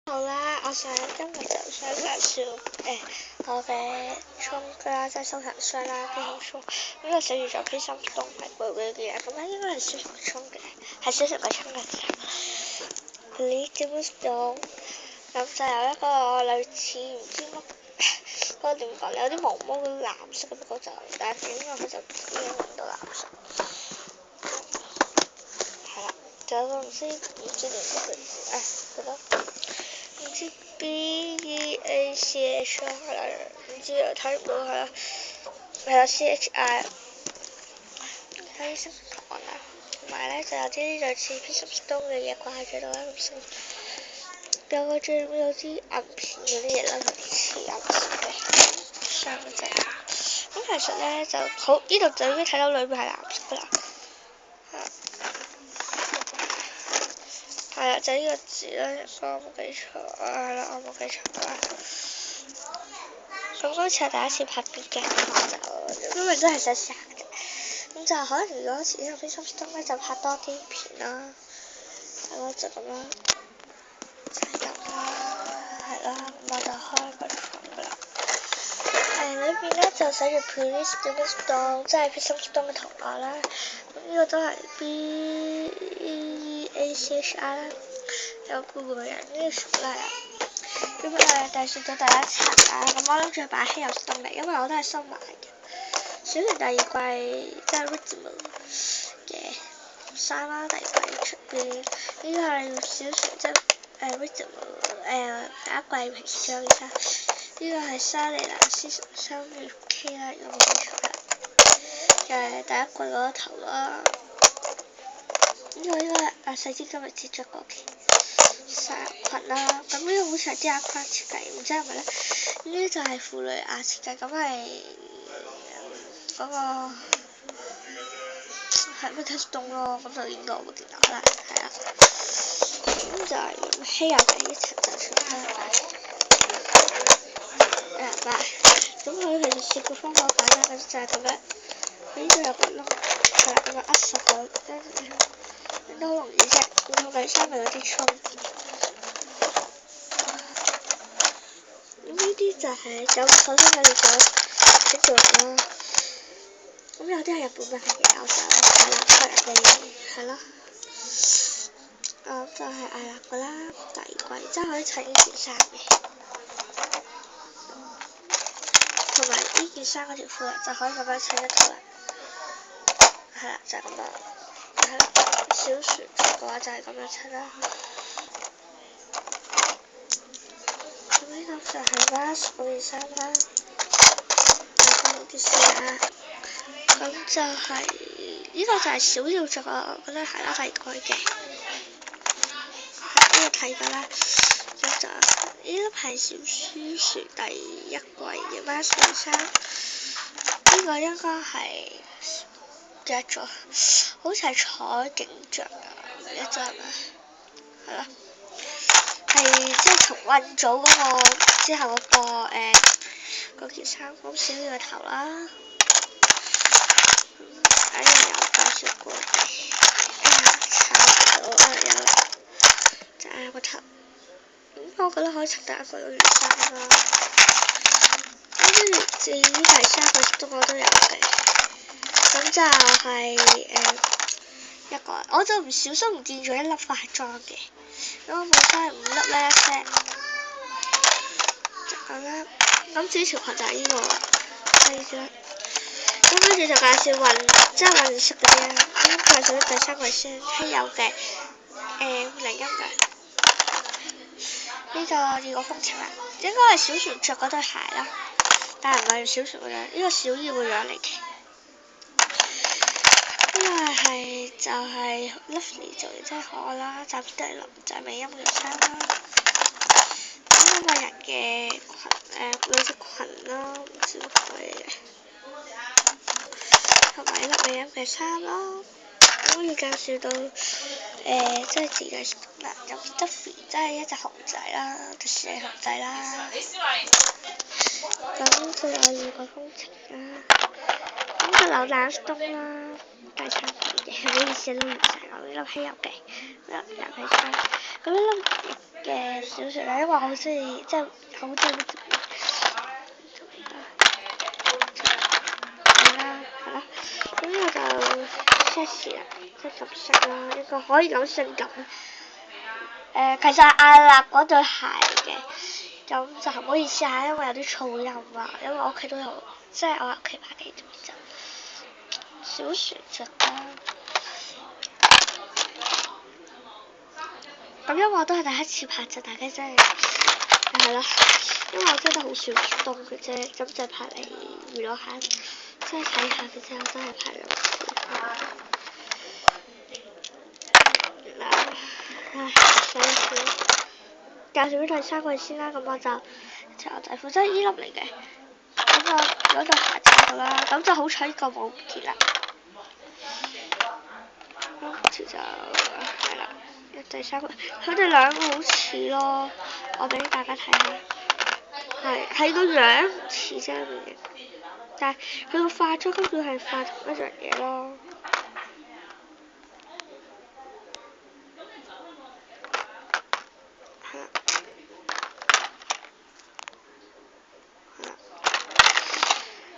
好啦，今日就想介紹我嘅衝啦，即係收藏箱啦，啲好衝。呢個寫住咗偏心動係妹妹嘅嘢，咁咧應該係小熊嘅衝嘅，係小熊嘅衝嘅時候。呢啲種咁就有一個類似唔知乜嗰個點講，有啲毛毛嘅藍色嘅，不過就但係點解佢就已經唔到藍色。係啦，仲有個唔知點讀嘅字，覺得。唔知 BEACH 係啦，唔知啊，睇唔到係啦，CHI 睇啲新聞圖案啦，同埋咧就有啲類似 Pixelstone 嘅嘢掛住度啦，咁先有個最尾有啲銀片嗰啲嘢啦，同啲似銀片嘅三個字。咁其實咧就好，呢度就已經睇到裏面係藍色噶啦。係啦，就呢個字啦，如果我冇記錯係啦，我冇記錯啦。咁好似係第一次拍片嘅，就因為都係想試下嘅啫。咁就可能如果遲啲有啲心思咧，就拍多啲片啦。係咯，就咁啦，就係咁啦，係啦，咁我就開個窗噶啦。裏邊咧就寫住 Please Stone， 即係 Pixelstone 嘅圖案啦。咁呢個都係 BEACH 啦。有個人呢個樹嚟啊，咁第選咗第一層啦，咁我諗住擺稀有動力，因為我都係收埋嘅。選完第二季即係 Ritmo 嘅衫啦，第二季出邊呢個係小船即係Ritmo第一季平時着嘅衫，呢個係莎莉蘭絲3月 K 啦，有冇記錯啦？又係第一季嗰個頭啦，呢個係細支今日接着過嘅。衫裙啦，咁呢個好似係 D.R. Craft 設計，唔知係咪咧？呢就係婦女亞設計，咁係嗰個係咩 Pixelstone 咯，咁就應該我部電腦啦，係啊。咁就係稀有嘅一層就全部咁佢其實設計方法好簡單嘅，就係咁樣，佢呢度有個窿，係啦，咁樣扼實佢，跟住應該好容易啫。然後第三咪有啲衝。呢啲就係首先我哋就做啦，咁有啲係日本嘅嘢，我就係啦，客人嘅嘢係咯，就係艾立嘅啦，第二季真係可以襯呢件衫嘅，同埋呢件衫嗰條褲就可以咁樣襯一套啦，係啦，就係咁樣，係啦，小船嘅話就係咁樣襯啦。呢個就係 Vans 嗰件衫啦，有啲線啊，咁就係呢個就係小要着啊，我覺得係啦，第二季嘅，呢個睇過啦，咁就呢個係小書船第一季嘅 Vans 嗰件衫，呢個應該係記得咗，好似係彩景象啊，唔記得咗係咪？係咯。係即係同運組嗰個之後嗰件衫咁小呢個頭啦，有介紹過嘅，差唔多有就係個頭，我覺得可以襯第一個嗰件衫啦。跟住至於第三個我都有嘅，咁就係一個，我就唔小心唔見咗一粒化妝嘅。咁我本身係5粒咧一 set， 就咁啦。咁至於條裙就係呢個啦，呢張。咁跟住就介紹即係混色嗰啲啦。咁介紹咗第三個先，稀有嘅零音嘅。呢個2個風情啦，應該係小船着嗰對鞋啦，但係唔係小船個樣，呢個小二個樣嚟嘅。就係 Lovely 做嘅真係可愛啦，暫時都係林仔美音嘅衫啦。咁一個人嘅裙女仔裙啦，唔知乜鬼嚟嘅，同埋一粒美音嘅衫啦。咁要介紹到即係自己嗱，有 Duffy 即係一隻熊仔啦，迪士尼熊仔啦。咁仲有2個風情啦，咁就扭蛋東啦，大餐嘅，唔好意思都唔使講呢粒稀有嘅，尤其衫。咁呢粒嘅少少啦，因為我好中意，即係好中意係啦，咁呢個就 sexy 啦，即係咁色啦，應該可以咁性感。其實係艾立嗰對鞋嘅，咁就唔好意思啊，因為有啲噪音啊，因為我屋企都有，即係我屋企買嘅就小船隻啦。咁因為我都係第一次拍就大家真係係啦，因為我真係好少出動嘅啫，咁就拍嚟娛樂下，即係睇下嘅啫，我真係拍兩次。唉，所以介紹咗第三個先啦，咁我就條牛仔褲，即係呢粒嚟嘅，咁就攞對鞋仔度啦，咁就好彩呢個冇唔見啦，跟住就係啦，第三個，佢哋兩個好似咯，我俾大家睇下，係個樣唔似啫嘅，但係佢個化妝根本係化同一樣嘢咯。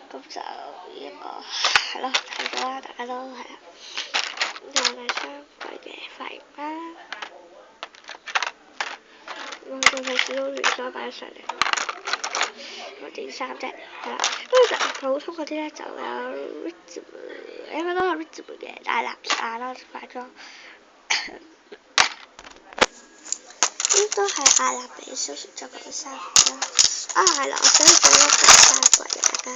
咁就呢個係咯，睇到啦，大家都係啦。咁就第三季嘅髮型啦。我仲係少咗亂咗擺上嚟。我整衫啫，係啦。跟住就普通嗰啲咧就有 Ritz， 應該都係 Ritz 嘅，但係藍色啦化妝。應該係艾立俾小雪着嗰啲衫啦。啊係啦，我想整一個衫櫃嘅大家。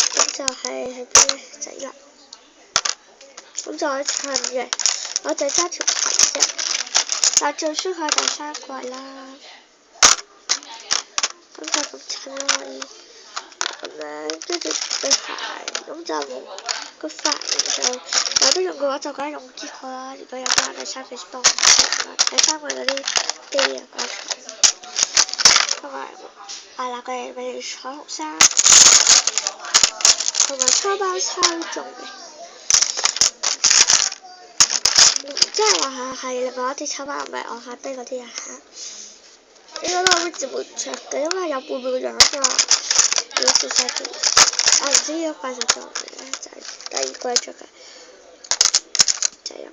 咁就係喺邊咧仔啦，咁就係襯嘅，我就揸條裙啫，但最衰佢第三季啦，咁就咁襯啦可以，咁樣跟住對鞋，咁就冇個髮型就有得用嘅話就梗係用呢個啦，如果有嘅話第三季都第三季嗰啲機啊嗰啲，同埋艾立嘅美彩虹衫。同埋抽包抽中嘅，即係話係另外一啲抽包，唔係我下邊嗰啲啊嚇。應該都係 Ritz 會着嘅，因為有半個樣啊，如果小細條，我唔知呢個快手做嘅咧，就係第二季着嘅，就係咁。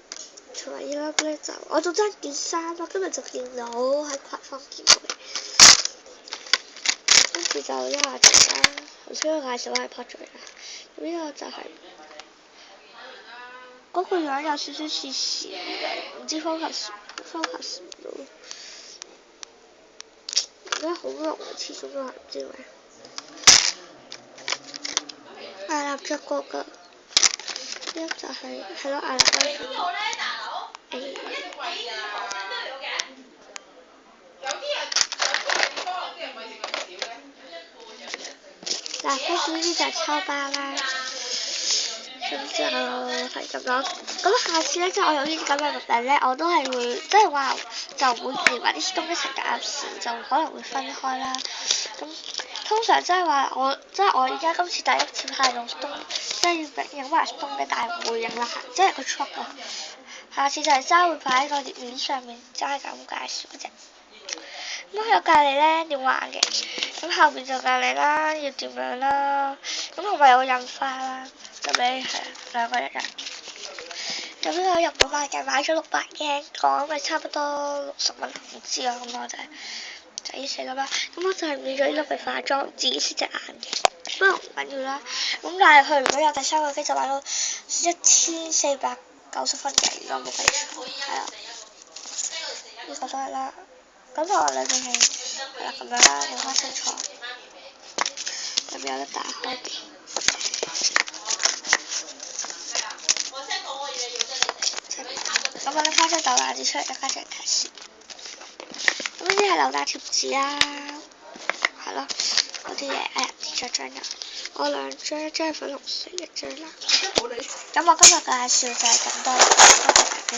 同埋呢粒咧就，我仲爭件衫咯，今日就見到喺葵芳見到嘅，跟住就一下就啦，頭先我介紹係 Porter 嘅。呢個就係嗰個樣有少少似蟬嘅，唔知 focus 唔到，而家好濃啊，始終都係唔知咩。艾立着過㗎，呢就係咯艾立嗰個。嗱，跟住呢啲就係抽包啦。咁就係咁咯。咁下次咧，即係我有呢啲咁嘅目的咧，我都係會即係話就唔會連埋啲東一齊夾時，就可能會分開啦。咁通常即係話我而家今次第一次係用東，即係影埋東嘅，但係唔會影啦，即係個速咯。下次就係齋會擺喺個頁面上面，齋咁介紹嘅啫。咁有隔離咧要畫嘅，咁後邊就隔離啦，要點樣啦？咁同埋有印花啦。就俾係兩個人印，咁呢個入到買嘅，買咗600英港，咪差不多60蚊唔知啊，咁我就呢四粒啦。咁我就係買咗呢粒嘅化妝紙先隻眼嘅，不過唔緊要啦。咁但係佢如果有第三個機就買到1490分嘅，如果冇記錯，係啊，呢個都係啦。咁就裏面係啦咁樣啦，影翻清楚，入面有得打開嘅。咁我拎翻張豆奶紙出嚟，一家人睇先。咁呢啲係扭蛋貼紙啊，係咯，嗰啲嘢，哎呀跌咗張啦，我兩張，一張係粉紅色，一張藍色。咁我今日介紹就係咁多啦，多謝大家。